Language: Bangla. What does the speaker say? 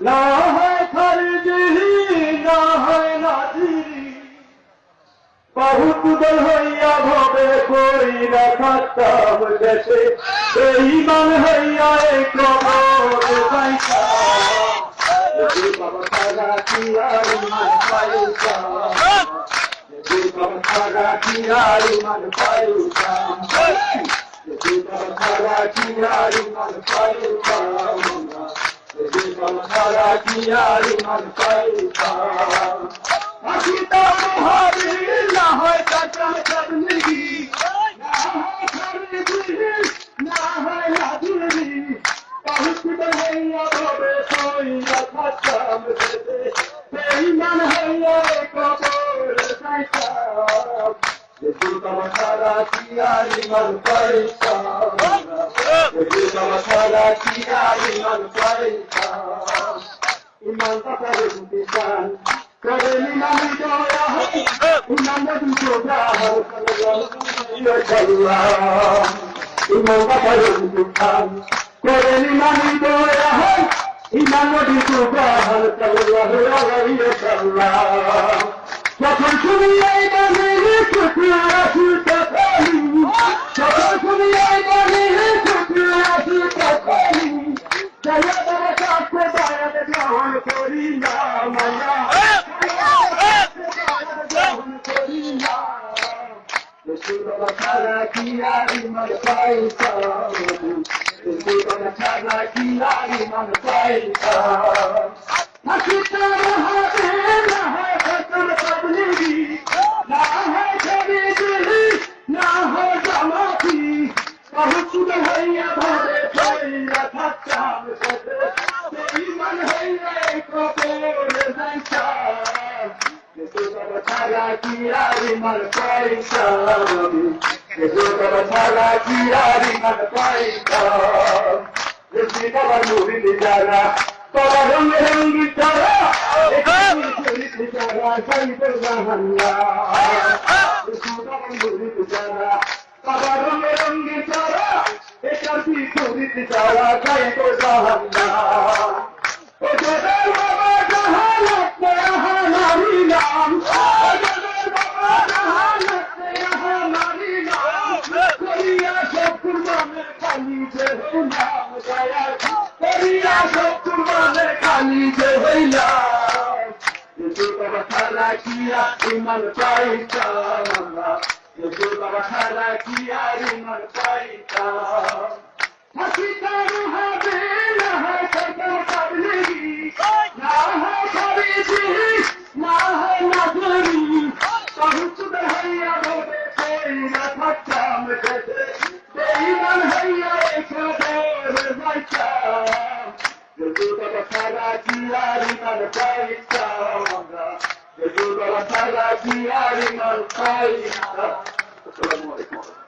না হয় খারিজি না হয় নাজিরি বহুত দল হইয়া ভবে কইরা থাকতাম দেশে বেঈমান হইয়া এই কবর পাইতা বাবা সারা কি আর মান পাইতা বাবা সারা কি আর মান পাইতা বাবা সারা কি আর মান পাইতা বাবা সারা কি আর মান পাইতা আকিতা মুহারি না হয় কাটা চাঁদনি না হয় খারিজি না হয় নাজিরি বহুত হইয়া ভবে কইরা থাকতাম দেশে বেঈমান হইয়া কবর যাইতাম বাবা সারা কি আর মান পাইতা বাবা সারা কি আর মান পাইতা ইমান পাতারে দিতাম করেনি নামি দয়া ইমান নবী সোজা ইমান পাতারে দিতাম করেনি নামি দয়া ইমান নবী সোজা যখন শুনি এই গানের টুকরা আসিতে পারি যখন শুনি এই গানের টুকরা আসিতে পারি জয় বাবা কাছে বায়াত গ্রহণ করি না মায়া গ্রহণ করি না বাবা সারা কি আর মান পাইতা বাবা সারা কি আর মান পাইতা হাসিতার হাতে না হয় খতম তবলিগি না হয় খারিজি না হয় জামাতি বহুত হইয়া ভবে কইরা থাকতাম দেশে বেঈমান হইয়া কবর যাইতাম বাবা সারা কি আর মান পাইতা বাবা সারা কি আর মান পাইতা বাবা মুরিদ যারা বাবা রঙে রঙি তারা যারা সাইদের জাহান্না বাবা মুরিদ যারা বাবা রঙে রঙি তারা একার বিপরীত যারা সাইদের জাহান্না ও যাদের বাবা জাহান্নাত হানারি নাম ও যাদের বাবা জাহান্নাত হানারি নাম করিয়া সব কুরবানের খালি যে নাম দয়া করিয়া সব কুরবানের খালি যে হইলা বাবা সারা কি আর মান পাইতা বাবা সারা কি আর মান পাইতা হাসিতার হবে না হয় খতম তবলিগি না হয় খারিজি না হয় নাজিরি বহুত হইয়া ভবে কইরা থাকতাম দেশে বেঈমান হইয়া কবর যাইতাম বাবা সারা কি আর মান পাইতা বাবা সারা কি আর মান পাইতা আসসালামু আলাইকুম।